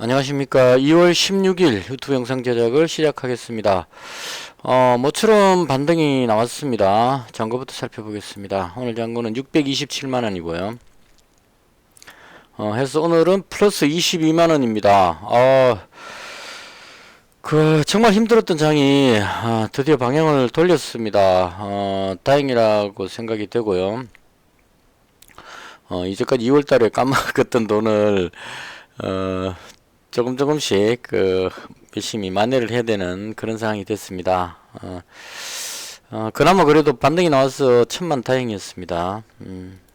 안녕하십니까. 2월 16일 유튜브 영상 제작을 시작하겠습니다. 모처럼 반등이 나왔습니다. 잔고부터 살펴보겠습니다. 오늘 잔고는 627만원이고요. 해서 오늘은 플러스 22만원입니다. 정말 힘들었던 장이 드디어 방향을 돌렸습니다. 다행이라고 생각이 되고요. 이제까지 2월달에 까먹었던 돈을 조금씩 열심히 만회를 해야 되는 그런 상황이 됐습니다. 그나마 그래도 반등이 나와서 천만 다행이었습니다.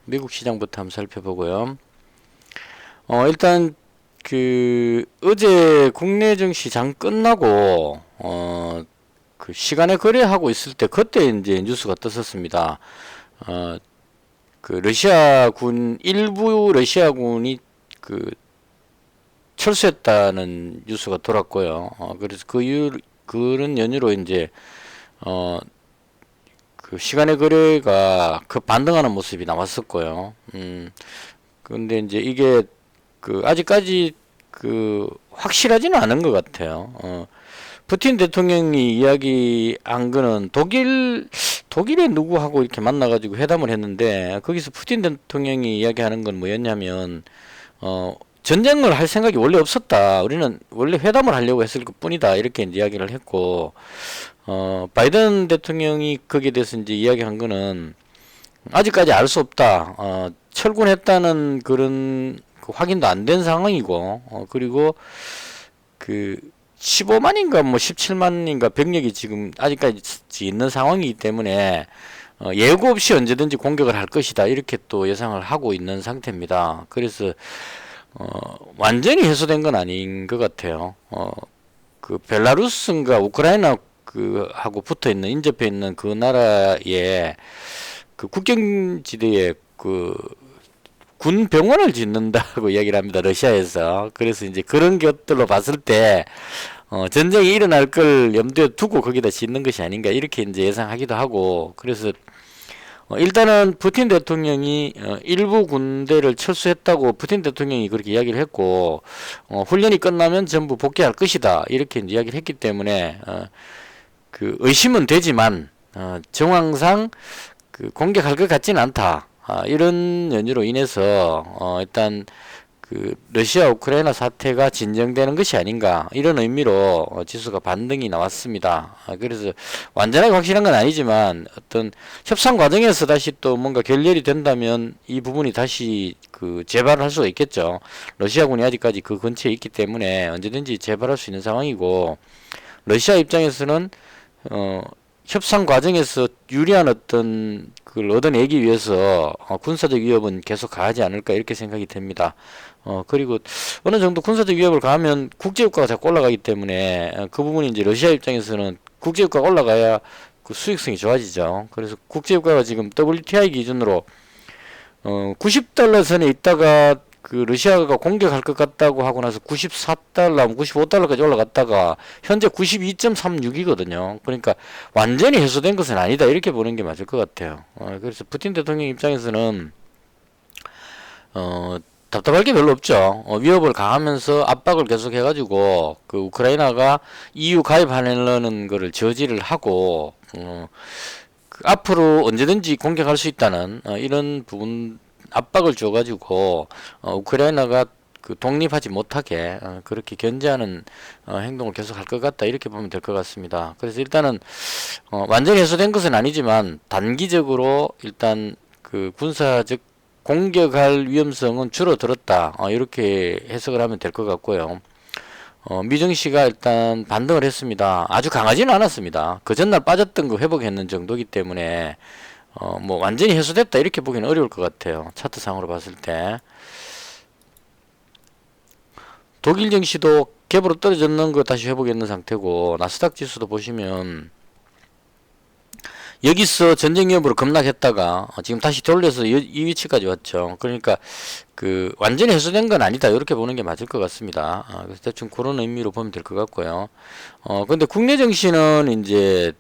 미국 시장부터 한번 살펴보고요. 일단 어제 국내 증시 장 끝나고 시간에 거래하고 있을 때 그때 이제 뉴스가 떴었습니다. 일부 러시아군이 철수했다는 뉴스가 돌았고요. 그래서 그런 연유로 이제 시간의 거래가 반등하는 모습이 나왔었고요. 근데 이제 이게 아직까지 확실하지는 않은 것 같아요. 푸틴 대통령이 이야기한 거는 독일의 누구하고 이렇게 만나가지고 회담을 했는데, 거기서 푸틴 대통령이 이야기하는 건 뭐였냐면, 전쟁을 할 생각이 원래 없었다. 우리는 원래 회담을 하려고 했을 것 뿐이다. 이렇게 이제 이야기를 했고, 바이든 대통령이 거기에 대해서 이제 이야기한 거는 아직까지 알 수 없다. 철군했다는 그런 확인도 안 된 상황이고, 그리고 15만인가 17만인가 병력이 지금 아직까지 있는 상황이기 때문에 예고 없이 언제든지 공격을 할 것이다. 이렇게 또 예상을 하고 있는 상태입니다. 그래서 완전히 해소된 건 아닌 것 같아요. 벨라루스인가 우크라이나 하고 붙어 있는, 인접해 있는 그 나라에 국경지대에 군 병원을 짓는다고 이야기를 합니다. 러시아에서. 그래서 이제 그런 것들로 봤을 때 전쟁이 일어날 걸 염두에 두고 거기다 짓는 것이 아닌가, 이렇게 이제 예상하기도 하고. 그래서 일단은 푸틴 대통령이 일부 군대를 철수했다고 푸틴 대통령이 그렇게 이야기를 했고, 훈련이 끝나면 전부 복귀할 것이다, 이렇게 이야기를 했기 때문에 의심은 되지만 정황상 공격할 것 같지는 않다. 이런 연유로 인해서 일단 러시아 우크라이나 사태가 진정되는 것이 아닌가, 이런 의미로 지수가 반등이 나왔습니다. 그래서 완전하게 확실한 건 아니지만 어떤 협상 과정에서 다시 또 뭔가 결렬이 된다면 이 부분이 다시 재발을 할 수가 있겠죠. 러시아군이 아직까지 그 근처에 있기 때문에 언제든지 재발할 수 있는 상황이고, 러시아 입장에서는 협상 과정에서 유리한 어떤 그걸 얻어내기 위해서 군사적 위협은 계속 가하지 않을까, 이렇게 생각이 됩니다. 그리고 어느 정도 군사적 위협을 가하면 국제유가가 자꾸 올라가기 때문에 그 부분이 이제 러시아 입장에서는 국제유가가 올라가야 수익성이 좋아지죠. 그래서 국제유가가 지금 WTI 기준으로 90달러 선에 있다가 러시아가 공격할 것 같다고 하고 나서 94달러, 95달러까지 올라갔다가 현재 92.36이거든요. 그러니까 완전히 해소된 것은 아니다, 이렇게 보는 게 맞을 것 같아요. 그래서 푸틴 대통령 입장에서는 답답할 게 별로 없죠. 위협을 가하면서 압박을 계속 해가지고 우크라이나가 EU 가입하려는 거를 저지를 하고 앞으로 언제든지 공격할 수 있다는 이런 부분 압박을 줘가지고 우크라이나가 독립하지 못하게 그렇게 견제하는 행동을 계속 할 것 같다, 이렇게 보면 될 것 같습니다. 그래서 일단은 완전히 해소된 것은 아니지만 단기적으로 일단 군사적 공격할 위험성은 줄어들었다, 이렇게 해석을 하면 될 것 같고요. 미증시가 일단 반등을 했습니다. 아주 강하지는 않았습니다. 그 전날 빠졌던 거 회복했는 정도이기 때문에 뭐 완전히 해소됐다, 이렇게 보기는 어려울 것 같아요. 차트상으로 봤을 때. 독일 증시도 갭으로 떨어졌는 거 다시 회복했는 상태고, 나스닥 지수도 보시면 여기서 전쟁 위협으로 급락했다가 지금 다시 돌려서 이 위치까지 왔죠. 그러니까 완전히 해소된 건 아니다, 이렇게 보는 게 맞을 것 같습니다. 그래서 대충 그런 의미로 보면 될 것 같고요. 근데 국내 증시는 이제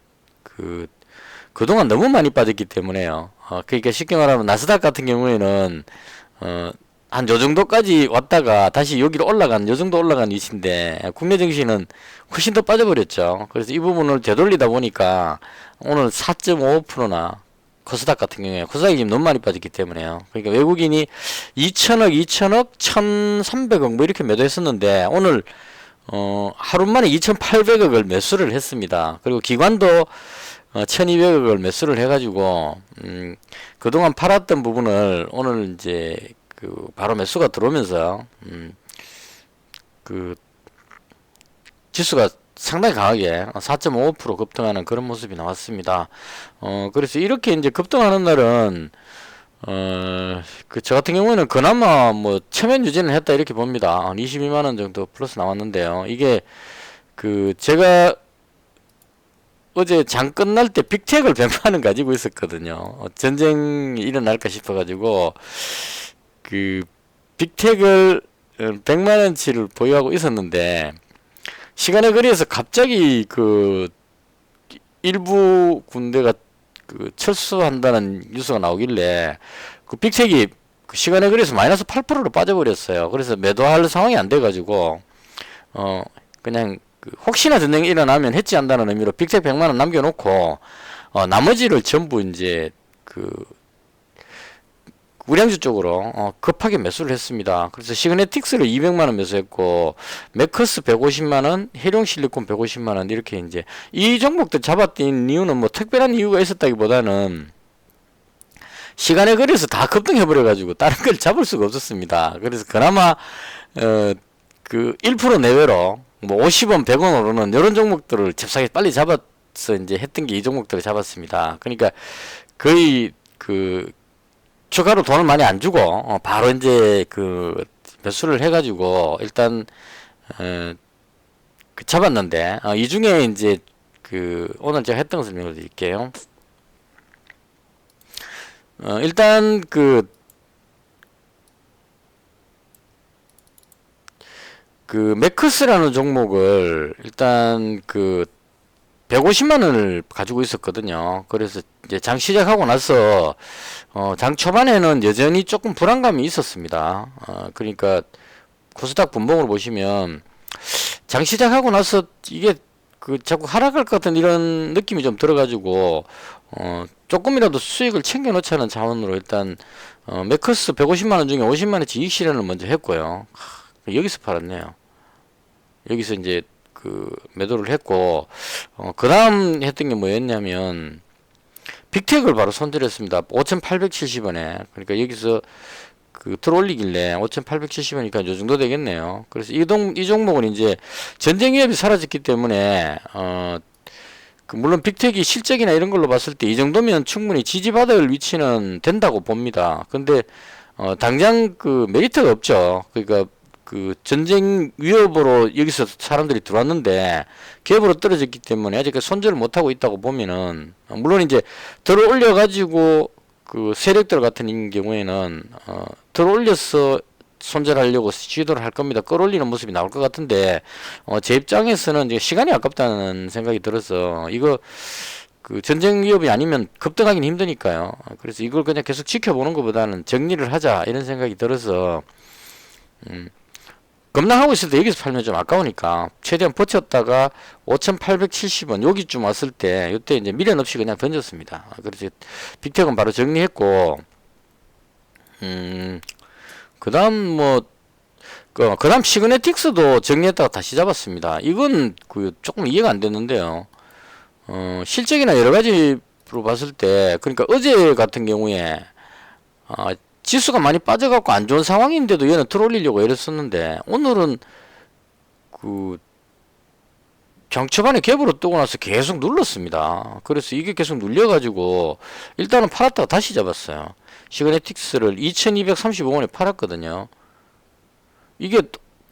그동안 너무 많이 빠졌기 때문에요. 그러니까 쉽게 말하면 나스닥 같은 경우에는 한 요 정도까지 왔다가 다시 여기로 올라간 요 정도 올라간 위치인데 국내 증시는 훨씬 더 빠져버렸죠. 그래서 이 부분을 되돌리다 보니까 오늘 4.55%나 코스닥 같은 경우에 코스닥이 지금 너무 많이 빠졌기 때문에요. 그러니까 외국인이 2천억, 2천억, 1,300억 뭐 이렇게 매도했었는데 오늘 하루 만에 2,800억을 매수를 했습니다. 그리고 기관도 1,200억을 매수를 해가지고 그동안 팔았던 부분을 오늘 이제 그 바로 매수가 들어오면서 그 지수가 상당히 강하게 4.55% 급등하는 그런 모습이 나왔습니다. 그래서 이렇게 이제 급등하는 날은 그 저 같은 경우에는 그나마 뭐 체면 유지는 했다 이렇게 봅니다. 한 22만 원 정도 플러스 나왔는데요. 이게 그 제가 어제 장 끝날 때 빅텍을 100만 원 가지고 있었거든요. 전쟁이 일어날까 싶어가지고 그 빅텍을 100만 원치를 보유하고 있었는데 시간에 거리에서 갑자기 그 일부 군대가 그 철수한다는 뉴스가 나오길래 그 빅텍이 그 시간에 거리에서 마이너스 8%로 빠져버렸어요. 그래서 매도할 상황이 안 돼가지고 그냥 그 혹시나 전쟁이 일어나면 해지한다는 의미로 빅텍 100만 원 남겨놓고 나머지를 전부 이제 그 우량주 쪽으로 급하게 매수를 했습니다. 그래서 시그네틱스를 200만 원 매수했고 매커스 150만 원, 해룡실리콘 150만 원 이렇게 이제 이 종목들 잡았던 이유는 뭐 특별한 이유가 있었다기보다는 시간에 걸려서 다 급등해 버려 가지고 다른 걸 잡을 수가 없었습니다. 그래서 그나마 그 1% 내외로 뭐 50원, 100원 오르는 이런 종목들을 잽싸게 빨리 잡아서 이제 했던 게 이 종목들을 잡았습니다. 그러니까 거의 그 추가로 돈을 많이 안 주고 바로 이제 그 매수를 해가지고 일단 그 잡았는데 이 중에 이제 그 오늘 제가 했던 것을 설명을 드릴게요. 일단 그 매크스라는 종목을 일단 그 150만 원을 가지고 있었거든요. 그래서 이제 장 시작하고 나서 장 초반에는 여전히 조금 불안감이 있었습니다. 그러니까 코스닥 분봉을 보시면 장 시작하고 나서 이게 그 자꾸 하락할 것 같은 이런 느낌이 좀 들어가지고 조금이라도 수익을 챙겨 놓자는 자원으로 일단 매커스 150만 원 중에 50만 원치 이익 실현을 먼저 했고요. 여기서 팔았네요. 여기서 이제 그 매도를 했고 그 다음 했던 게 뭐였냐면 빅텍을 바로 손절했습니다. 5,870원에 그러니까 여기서 그 들어올리길래 5,870원이니까 요 정도 되겠네요. 그래서 이 종목은 이제 전쟁 위협이 사라졌기 때문에 그 물론 빅텍이 실적이나 이런 걸로 봤을 때 이 정도면 충분히 지지받을 위치는 된다고 봅니다. 근데 당장 그 메리트가 없죠. 그러니까 그 전쟁 위협으로 여기서 사람들이 들어왔는데 갭으로 떨어졌기 때문에 아직 손절을 못하고 있다고 보면은 물론 이제 들어 올려 가지고 그 세력들 같은 경우에는 들어 올려서 손절하려고 시도를 할 겁니다. 끌어올리는 모습이 나올 것 같은데 제 입장에서는 이제 시간이 아깝다는 생각이 들어서 이거 그 전쟁 위협이 아니면 급등하기는 힘드니까요. 그래서 이걸 그냥 계속 지켜보는 것보다는 정리를 하자 이런 생각이 들어서 급락하고 있을 때 여기서 팔면 좀 아까우니까 최대한 버텼다가 5,870원 여기쯤 왔을 때 이때 이제 미련 없이 그냥 던졌습니다. 그래서 빅텍은 바로 정리했고 그 다음 시그네틱스도 정리했다가 다시 잡았습니다. 이건 그 조금 이해가 안 됐는데요. 실적이나 여러 가지로 봤을 때 그러니까 어제 같은 경우에 지수가 많이 빠져갖고 안 좋은 상황인데도 얘는 들어올리려고 이랬었는데 오늘은 그 장초반에 갭으로 뜨고 나서 계속 눌렀습니다. 그래서 이게 계속 눌려가지고 일단은 팔았다가 다시 잡았어요. 시그네틱스를 2235원에 팔았거든요. 이게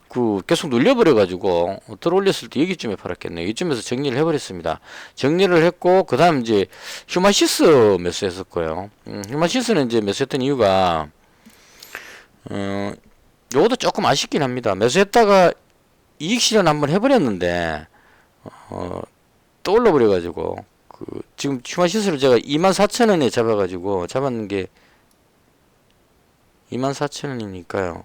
그 계속 눌려버려가지고 들어올렸을 때 여기쯤에 팔았겠네요. 이쯤에서 정리를 해버렸습니다. 정리를 했고 그 다음 이제 휴마시스 매수했었고요. 휴마시스는 이제 매수했던 이유가 요것도 조금 아쉽긴 합니다. 매수했다가 이익 실현 한번 해버렸는데 또 올라버려가지고 그 지금 휴마시스를 제가 24,000원에 잡아가지고 잡았는 게 24,000원이니까요.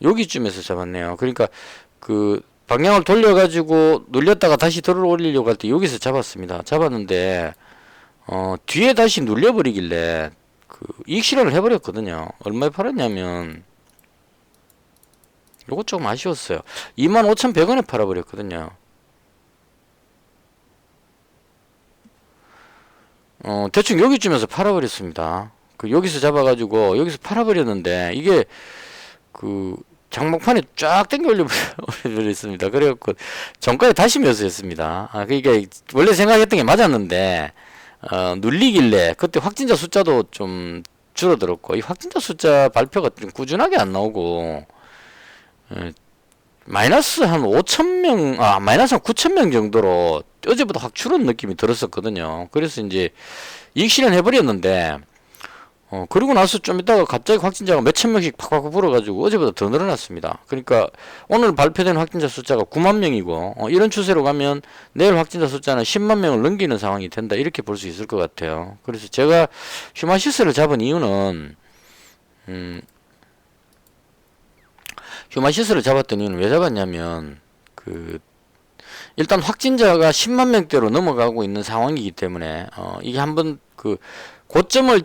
여기쯤에서 잡았네요. 그러니까 그 방향을 돌려가지고 눌렸다가 다시 들어 올리려고 할 때 여기서 잡았습니다. 잡았는데 뒤에 다시 눌려버리길래 그 이익 실현을 해버렸거든요. 얼마에 팔았냐면 요거 조금 아쉬웠어요. 25,100원에 팔아버렸거든요. 대충 여기쯤에서 팔아버렸습니다. 그 여기서 잡아가지고 여기서 팔아버렸는데 이게 그 장목판에 쫙 당겨 올려버렸습니다. 그래갖고 정가에 다시 매수했습니다. 그러니까 원래 생각했던 게 맞았는데 눌리길래 그때 확진자 숫자도 좀 줄어들었고 이 확진자 숫자 발표가 좀 꾸준하게 안 나오고 마이너스 한 5,000명, 마이너스 한 9,000명 정도로 어제보다 확 줄은 느낌이 들었었거든요. 그래서 이제 이익 실현해버렸는데, 그러고 나서 좀 있다가 갑자기 확진자가 몇천 명씩 팍팍 불어가지고 어제보다 더 늘어났습니다. 그러니까 오늘 발표된 확진자 숫자가 9만 명이고, 이런 추세로 가면 내일 확진자 숫자는 10만 명을 넘기는 상황이 된다. 이렇게 볼 수 있을 것 같아요. 그래서 제가 휴마시스를 잡은 이유는, 휴마시스를 잡았던 이유는 왜 잡았냐면 일단 확진자가 10만 명대로 넘어가고 있는 상황이기 때문에 이게 한번 그 고점을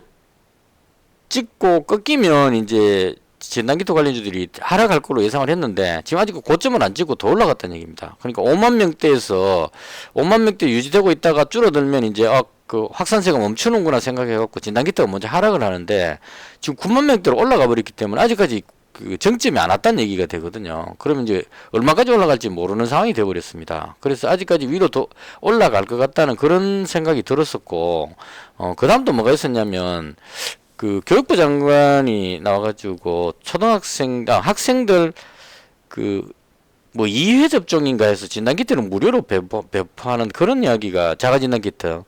찍고 꺾이면 이제 진단키트 관련주들이 하락할 걸로 예상을 했는데 지금 아직 고점을 안 찍고 더 올라갔다는 얘기입니다. 그러니까 5만 명대에서 5만 명대 유지되고 있다가 줄어들면 이제 그 확산세가 멈추는구나 생각해갖고 진단키트가 먼저 하락을 하는데 지금 9만 명대로 올라가 버렸기 때문에 아직까지 그 정점이 안 왔다는 얘기가 되거든요. 그러면 이제 얼마까지 올라갈지 모르는 상황이 되어버렸습니다. 그래서 아직까지 위로 더 올라갈 것 같다는 그런 생각이 들었었고, 그 다음도 뭐가 있었냐면, 그 교육부 장관이 나와가지고 학생들 뭐 2회 접종인가 해서 진단키트는 무료로 배포하는 그런 이야기가 자가진단키트,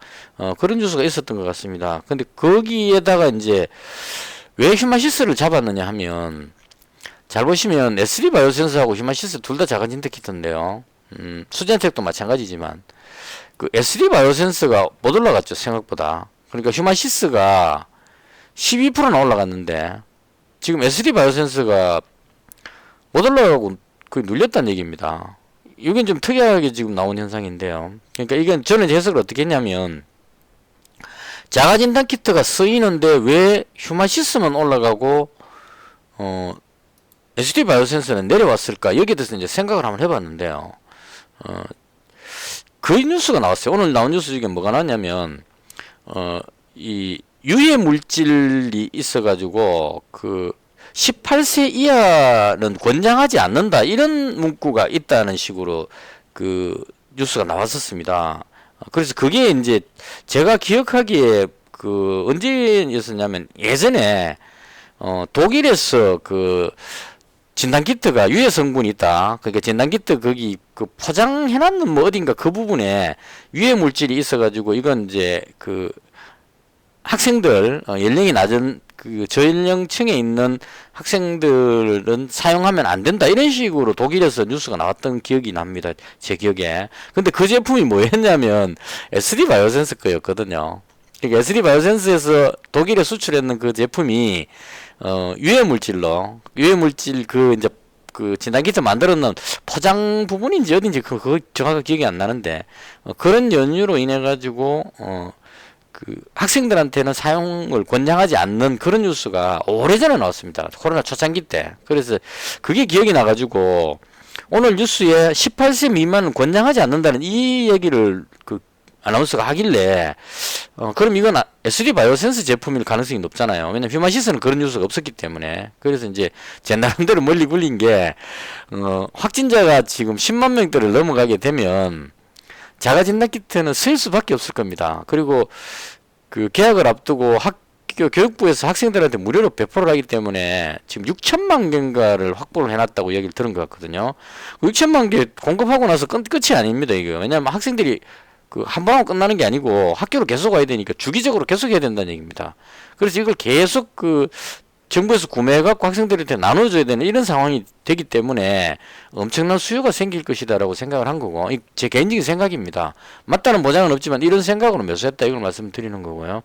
그런 뉴스가 있었던 것 같습니다. 근데 거기에다가 이제 왜 휴마시스를 잡았느냐 하면, 잘 보시면 S3 바이오센스하고 휴마시스 둘 다 자가진단키트인데요. 수젠텍도 마찬가지지만 그 S3 바이오센스가 못 올라갔죠, 생각보다. 그러니까 휴마시스가 12%나 올라갔는데 지금 S3 바이오센스가 못 올라가고 거의 눌렸다는 얘기입니다. 이건 좀 특이하게 지금 나온 현상인데요. 그러니까 이건 저는 해석을 어떻게 했냐면 자가진단키트가 쓰이는데 왜 휴마시스만 올라가고 SD 바이오센스는 내려왔을까? 여기에 대해서 이제 생각을 한번 해봤는데요. 그 뉴스가 나왔어요. 오늘 나온 뉴스 중에 뭐가 나왔냐면, 이 유해 물질이 있어가지고, 18세 이하는 권장하지 않는다. 이런 문구가 있다는 식으로 그 뉴스가 나왔었습니다. 그래서 그게 이제 제가 기억하기에 언제였었냐면 예전에, 독일에서 진단키트가 유해 성분이 있다. 그러니까 진단키트 거기 포장해놨는 뭐 어딘가 그 부분에 유해 물질이 있어가지고 이건 이제 학생들 연령이 낮은 저연령층에 있는 학생들은 사용하면 안 된다 이런 식으로 독일에서 뉴스가 나왔던 기억이 납니다. 제 기억에. 근데 그 제품이 뭐였냐면 SD 바이오센스 거였거든요. 그러니까 SD 바이오센스에서 독일에 수출했는 그 제품이 유해 물질 이제 진단키트 만들었는 포장 부분인지 어딘지 그거 정확하게 기억이 안 나는데 그런 연유로 인해 가지고 학생들한테는 사용을 권장하지 않는 그런 뉴스가 오래전에 나왔습니다. 코로나 초창기 때. 그래서 그게 기억이 나가지고 오늘 뉴스에 18세 미만은 권장하지 않는다는 이 얘기를 아나운서가 하길래 그럼 이건 SD 바이오센스 제품일 가능성이 높잖아요. 왜냐면 휴마시스는 그런 뉴스가 없었기 때문에. 그래서 이제 제 나름대로 멀리 굴린 게 확진자가 지금 10만 명대를 넘어가게 되면 자가진단키트는 쓸 수밖에 없을 겁니다. 그리고 개학을 앞두고 교육부에서 학생들한테 무료로 배포를 하기 때문에 지금 6천만 개인가를 확보를 해놨다고 얘기를 들은 것 같거든요. 6천만 개 공급하고 나서 끝이 아닙니다. 이거 왜냐하면 학생들이 한 번 하고 끝나는 게 아니고 학교로 계속 와야 되니까 주기적으로 계속 해야 된다는 얘기입니다. 그래서 이걸 계속 정부에서 구매해갖고 학생들한테 나눠줘야 되는 이런 상황이 되기 때문에 엄청난 수요가 생길 것이다라고 생각을 한 거고, 제 개인적인 생각입니다. 맞다는 보장은 없지만 이런 생각으로 매수했다 이걸 말씀드리는 거고요.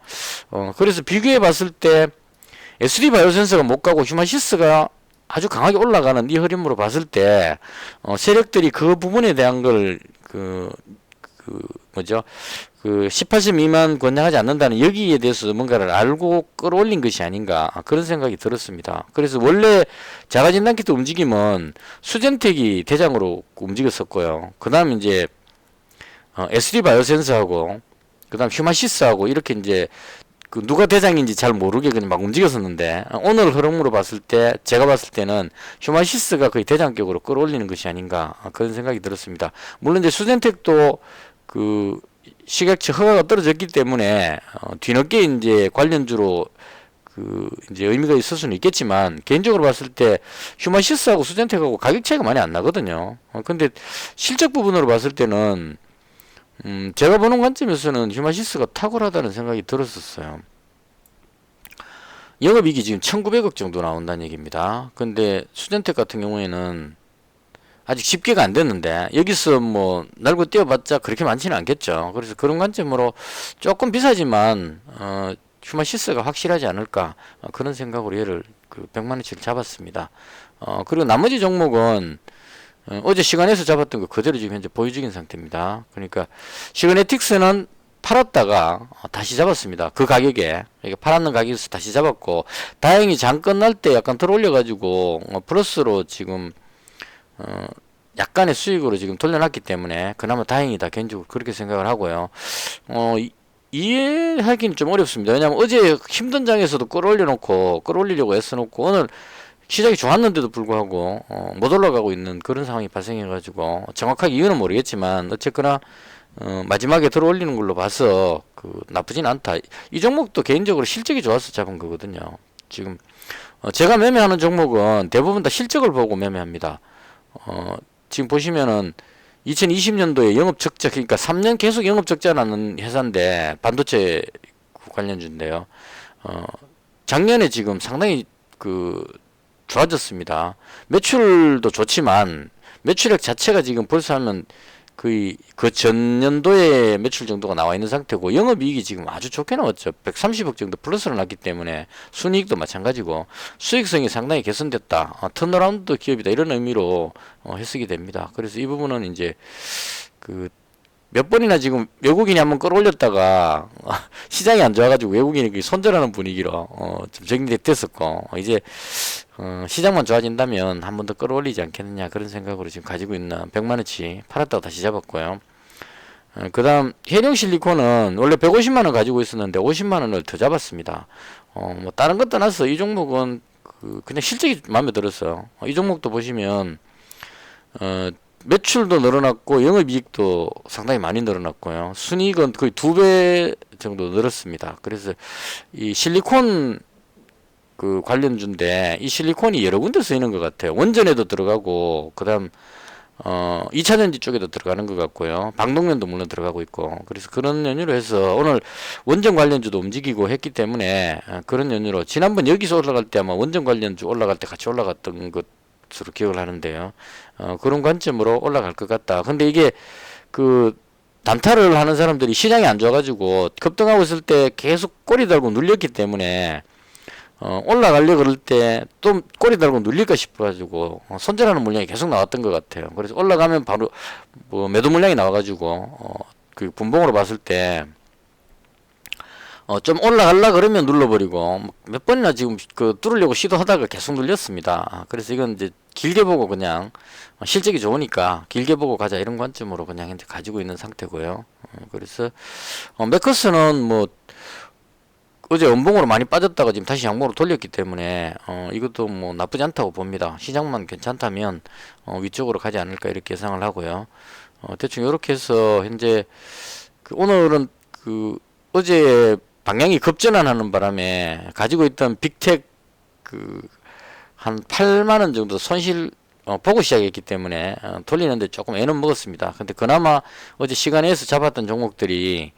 그래서 비교해 봤을 때 SD 바이오 센서가 못 가고 휴마시스가 아주 강하게 올라가는 이 흐름으로 봤을 때 세력들이 그 부분에 대한 걸 뭐죠? 18세 미만 권장하지 않는다는 여기에 대해서 뭔가를 알고 끌어올린 것이 아닌가 그런 생각이 들었습니다. 그래서 원래 자가진단키트 움직임은 수젠텍이 대장으로 움직였었고요. 그 다음 이제 SD 바이오센스하고 그 다음 휴마시스하고 이렇게 이제 누가 대장인지 잘 모르게 그냥 막 움직였었는데 오늘 흐름으로 봤을 때 제가 봤을 때는 휴마시스가 거의 대장격으로 끌어올리는 것이 아닌가 그런 생각이 들었습니다. 물론 이제 수젠텍도 식약처 허가가 떨어졌기 때문에 뒤늦게 이제 관련주로 이제 의미가 있을 수는 있겠지만 개인적으로 봤을 때 휴마시스하고 수젠텍하고 가격 차이가 많이 안 나거든요. 근데 실적 부분으로 봤을 때는 제가 보는 관점에서는 휴마시스가 탁월하다는 생각이 들었었어요. 영업이익이 지금 1900억 정도 나온다는 얘기입니다. 근데 수젠텍 같은 경우에는 아직 10개가 안 됐는데 여기서 뭐 날고 뛰어봤자 그렇게 많지는 않겠죠. 그래서 그런 관점으로 조금 비싸지만 휴마시스가 확실하지 않을까 그런 생각으로 얘를 100만원치를 잡았습니다. 그리고 나머지 종목은 어제 시간에서 잡았던 거 그대로 지금 현재 보유 중인 상태입니다. 그러니까 시그네틱스는 팔았다가 다시 잡았습니다. 그 가격에 팔았는 가격에서 다시 잡았고 다행히 장 끝날 때 약간 들어올려 가지고 플러스로 지금 약간의 수익으로 지금 돌려놨기 때문에 그나마 다행이다 개인적으로 그렇게 생각을 하고요. 이해하기는 좀 어렵습니다. 왜냐하면 어제 힘든 장에서도 끌어올리려고 애써놓고 오늘 시장이 좋았는데도 불구하고 못 올라가고 있는 그런 상황이 발생해가지고 정확하게 이유는 모르겠지만 어쨌거나 마지막에 들어올리는 걸로 봐서 나쁘진 않다. 이 종목도 개인적으로 실적이 좋아서 잡은 거거든요. 지금 제가 매매하는 종목은 대부분 다 실적을 보고 매매합니다. 지금 보시면은 2020년도에 영업 적자, 그러니까 3년 계속 영업 적자 나는 회사인데 반도체 관련주인데요. 작년에 지금 상당히 좋아졌습니다. 매출도 좋지만 매출액 자체가 지금 벌써 하면 거의 그 전년도의 매출 정도가 나와 있는 상태고 영업이익이 지금 아주 좋게 나왔죠. 130억 정도 플러스로 났기 때문에 순이익도 마찬가지고 수익성이 상당히 개선됐다. 턴어라운드 기업이다. 이런 의미로 해석이 됩니다. 그래서 이 부분은 이제 몇 번이나 지금 외국인이 한번 끌어올렸다가 시장이 안 좋아가지고 외국인이 손절하는 분위기로 좀 정리됐었고 이제 시장만 좋아진다면 한 번 더 끌어올리지 않겠느냐 그런 생각으로 지금 가지고 있는 100만원치 팔았다가 다시 잡았고요. 그 다음 해룡실리콘은 원래 150만원 가지고 있었는데 50만원을 더 잡았습니다. 뭐 다른 것 떠나서 이 종목은 그냥 실적이 마음에 들었어요. 이 종목도 보시면 매출도 늘어났고 영업이익도 상당히 많이 늘어났고요. 순이익은 거의 2배 정도 늘었습니다. 그래서 이 실리콘 관련주인데 이 실리콘이 여러 군데 쓰이는 것 같아요. 원전에도 들어가고 그 다음 2차전지 쪽에도 들어가는 것 같고요. 방독면도 물론 들어가고 있고 그래서 그런 연유로 해서 오늘 원전 관련주도 움직이고 했기 때문에 그런 연유로 지난번 여기서 올라갈 때 아마 원전 관련주 올라갈 때 같이 올라갔던 것으로 기억을 하는데요. 그런 관점으로 올라갈 것 같다. 근데 이게 단타를 하는 사람들이 시장이 안 좋아가지고 급등하고 있을 때 계속 꼬리 달고 눌렸기 때문에 올라가려고 그럴 때 또 꼬리 달고 눌릴까 싶어가지고 손절하는 물량이 계속 나왔던 것 같아요. 그래서 올라가면 바로 매도 물량이 나와가지고 분봉으로 봤을 때 좀 올라가려 그러면 눌러버리고 몇 번이나 지금 뚫으려고 시도하다가 계속 눌렸습니다. 그래서 이건 이제 길게 보고 그냥 실적이 좋으니까 길게 보고 가자 이런 관점으로 그냥 현재 가지고 있는 상태고요. 그래서 메커스는 뭐 어제 음봉으로 많이 빠졌다가 지금 다시 양봉으로 돌렸기 때문에 이것도 뭐 나쁘지 않다고 봅니다. 시장만 괜찮다면 위쪽으로 가지 않을까 이렇게 예상을 하고요. 대충 이렇게 해서 현재 오늘은 어제 방향이 급전환하는 바람에 가지고 있던 빅텍 한 8만원 정도 손실 보고 시작했기 때문에 돌리는데 조금 애는 먹었습니다. 근데 그나마 어제 시간에서 잡았던 종목들이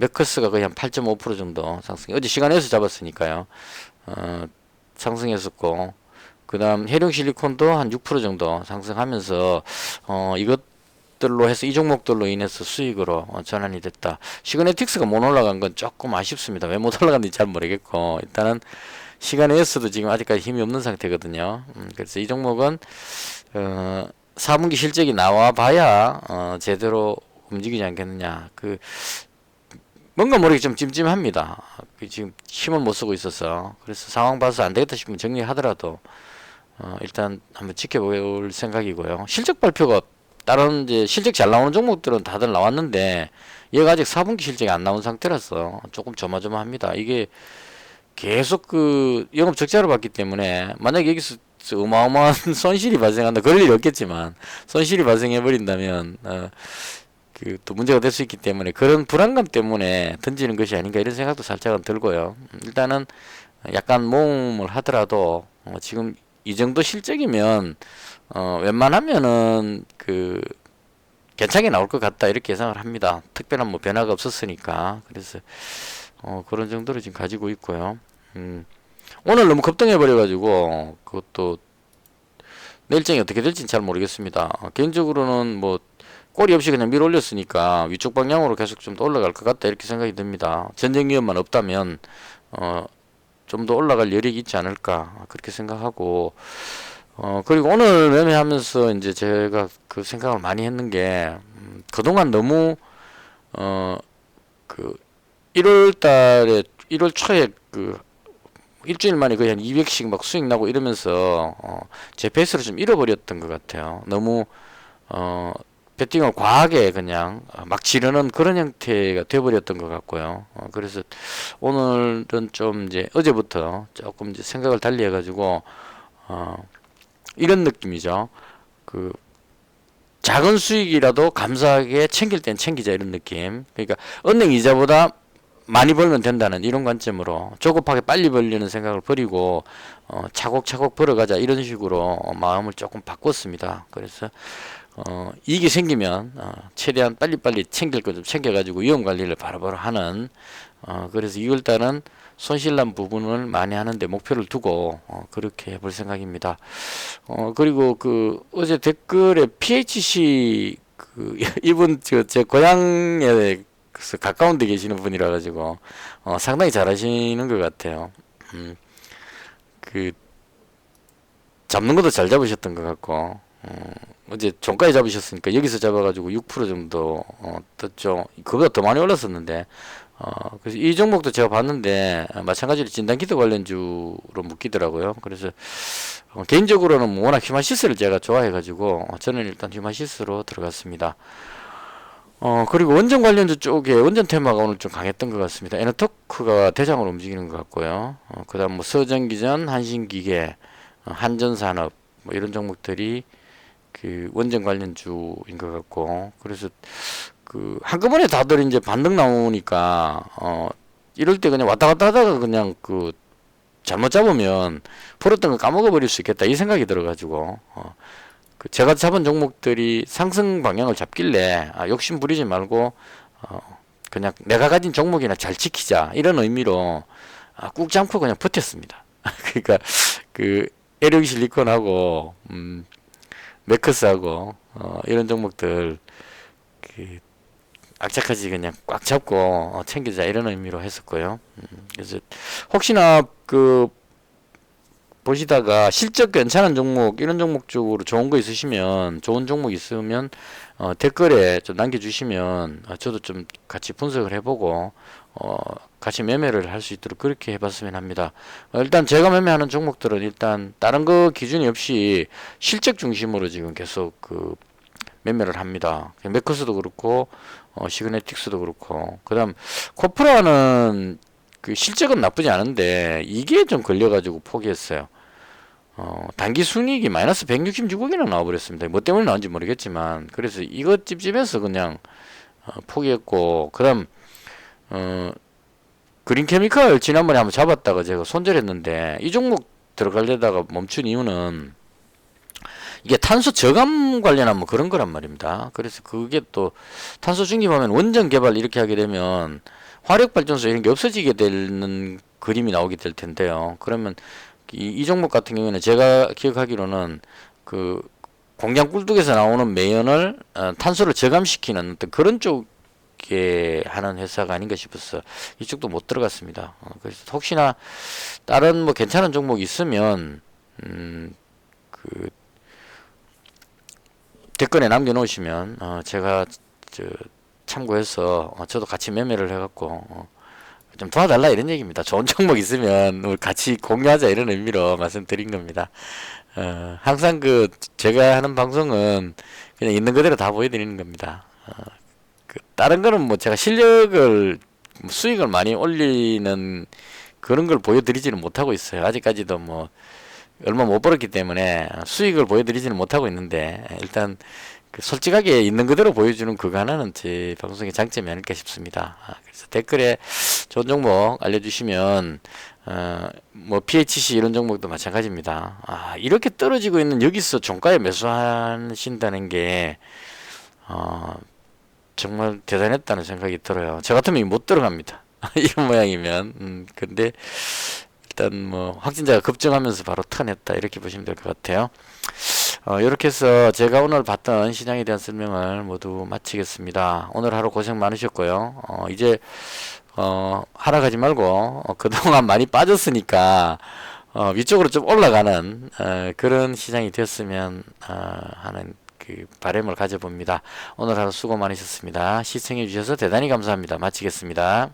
메커스가 거의 한 8.5% 정도 상승. 어제 시간에서 잡았으니까요. 상승했었고, 그 다음 해룡 실리콘도 한 6% 정도 상승하면서 이것들로 해서 이 종목들로 인해서 수익으로 전환이 됐다. 시그네틱스가 못 올라간 건 조금 아쉽습니다. 왜 못 올라갔는지 잘 모르겠고, 일단은 시간에서도 지금 아직까지 힘이 없는 상태거든요. 그래서 이 종목은 4분기 실적이 나와 봐야 제대로 움직이지 않겠느냐. 뭔가 모르게 좀 찜찜합니다. 지금 힘을 못 쓰고 있어서. 그래서 상황 봐서 안 되겠다 싶으면 정리하더라도 일단 한번 지켜볼 생각이고요. 실적 발표가 다른 이제 실적 잘 나오는 종목들은 다들 나왔는데 얘가 아직 4분기 실적이 안 나온 상태라서 조금 조마조마합니다. 이게 계속 영업 적자를 봤기 때문에 만약에 여기서 어마어마한 손실이 발생한다. 그럴 일이 없겠지만 손실이 발생해 버린다면 또 문제가 될 수 있기 때문에 그런 불안감 때문에 던지는 것이 아닌가 이런 생각도 살짝은 들고요. 일단은 약간 모험을 하더라도 지금 이 정도 실적이면 웬만하면은 괜찮게 나올 것 같다 이렇게 예상을 합니다. 특별한 뭐 변화가 없었으니까. 그래서 그런 정도로 지금 가지고 있고요. 오늘 너무 급등해 버려가지고 그것도 내일장이 어떻게 될지는 잘 모르겠습니다. 개인적으로는 뭐 꼬리 없이 그냥 밀어 올렸으니까 위쪽 방향으로 계속 좀 더 올라갈 것 같다 이렇게 생각이 듭니다. 전쟁 위험만 없다면 좀 더 올라갈 여력이 있지 않을까 그렇게 생각하고 그리고 오늘 매매하면서 이제 제가 그 생각을 많이 했는 게 그동안 너무 그 1월 달에 1월 초에 일주일 만에 거의 한 200씩 막 수익 나고 이러면서 제 페이스를 좀 잃어버렸던 것 같아요. 너무 배팅을 과하게 그냥 막 지르는 그런 형태가 돼버렸던 것 같고요. 그래서 오늘은 좀 이제 어제부터 조금 이제 생각을 달리 해가지고 이런 느낌이죠. 작은 수익이라도 감사하게 챙길 땐 챙기자 이런 느낌. 그러니까 은행 이자보다 많이 벌면 된다는 이런 관점으로 조급하게 빨리 벌리는 생각을 버리고 차곡차곡 벌어가자 이런 식으로 마음을 조금 바꿨습니다. 그래서 이익이 생기면 최대한 빨리빨리 챙길 거 좀 챙겨가지고 위험 관리를 바로바로 하는 그래서 2월달은 손실난 부분을 많이 하는데 목표를 두고 그렇게 해볼 생각입니다. 그리고 어제 댓글에 PHC 이분 제 고향에 가까운 데 계시는 분이라 가지고 상당히 잘하시는 것 같아요. 잡는 것도 잘 잡으셨던 것 같고 어제 종가에 잡으셨으니까 여기서 잡아가지고 6% 정도 떴죠. 그보다 더 많이 올랐었는데 그래서 이 종목도 제가 봤는데 마찬가지로 진단키트 관련주로 묶이더라고요. 그래서 개인적으로는 뭐 워낙 휴마시스를 제가 좋아해가지고 저는 일단 휴마시스로 들어갔습니다. 그리고 원전 관련주 쪽에 원전 테마가 오늘 좀 강했던 것 같습니다. 에너토크가 대장으로 움직이는 것 같고요. 그 다음 뭐 서전기전, 한신기계, 한전산업 뭐 이런 종목들이 원전 관련주인 것 같고 그래서 한꺼번에 다들 이제 반등 나오니까 이럴 때 그냥 왔다 갔다 하다가 그냥 잘못 잡으면 벌었던 거 까먹어 버릴 수 있겠다 이 생각이 들어가지고 제가 잡은 종목들이 상승 방향을 잡길래 욕심 부리지 말고 그냥 내가 가진 종목이나 잘 지키자 이런 의미로 꾹 참고 그냥 버텼습니다. 그러니까 에르기 실리콘하고 매크스하고 이런 종목들 악착같이 그냥 꽉 잡고 챙기자 이런 의미로 했었고요. 그래서 혹시나 보시다가 실적 괜찮은 종목 이런 종목 쪽으로 좋은 거 있으시면 좋은 종목 있으면 댓글에 좀 남겨주시면 저도 좀 같이 분석을 해보고 같이 매매를 할 수 있도록 그렇게 해봤으면 합니다. 일단 제가 매매하는 종목들은 일단 다른 거 기준이 없이 실적 중심으로 지금 계속 매매를 합니다. 매커스도 그렇고 시그네틱스도 그렇고 그 다음 코프라는 실적은 나쁘지 않은데 이게 좀 걸려가지고 포기했어요. 단기 순이익이 마이너스 166억이나 나와버렸습니다. 뭐 때문에 나온지 모르겠지만 그래서 이것 찝찝해서 그냥 포기했고 그 다음 그린케미칼 지난번에 한번 잡았다가 제가 손절했는데 이 종목 들어가려다가 멈춘 이유는 이게 탄소 저감 관련한 뭐 그런 거란 말입니다. 그래서 그게 또 탄소 중립하면 원전 개발 이렇게 하게 되면 화력발전소 이런 게 없어지게 되는 그림이 나오게 될 텐데요. 그러면 이 종목 같은 경우에는 제가 기억하기로는 그 공장 꿀뚝에서 나오는 매연을 탄소를 저감시키는 어떤 그런 쪽에 하는 회사가 아닌가 싶어서 이쪽도 못 들어갔습니다. 그래서 혹시나 다른 뭐 괜찮은 종목 있으면 그 댓글에 남겨놓으시면 제가 참고해서 저도 같이 매매를 해갖고 좀 도와달라 이런 얘기입니다. 좋은 종목 있으면 우리 같이 공유하자 이런 의미로 말씀드린 겁니다. 항상 제가 하는 방송은 그냥 있는 그대로 다 보여드리는 겁니다. 다른 거는 뭐 제가 실력을 수익을 많이 올리는 그런 걸 보여드리지는 못하고 있어요. 아직까지도 뭐 얼마 못 벌었기 때문에 수익을 보여드리지는 못하고 있는데 일단 솔직하게 있는 그대로 보여주는 그거 하나는 제 방송의 장점이 아닐까 싶습니다. 그래서 댓글에 좋은 종목 알려주시면 뭐 PHC 이런 종목도 마찬가지입니다. 이렇게 떨어지고 있는 여기서 종가에 매수하신다는 게 정말 대단했다는 생각이 들어요. 저 같으면 못 들어갑니다. 이런 모양이면 근데 일단 뭐 확진자가 급증하면서 바로 턴했다 이렇게 보시면 될 것 같아요. 이렇게 해서 제가 오늘 봤던 시장에 대한 설명을 모두 마치겠습니다. 오늘 하루 고생 많으셨고요. 이제 하락하지 말고 그동안 많이 빠졌으니까 위쪽으로 좀 올라가는 그런 시장이 되었으면 하는 그 바람을 가져봅니다. 오늘 하루 수고 많으셨습니다. 시청해 주셔서 대단히 감사합니다. 마치겠습니다.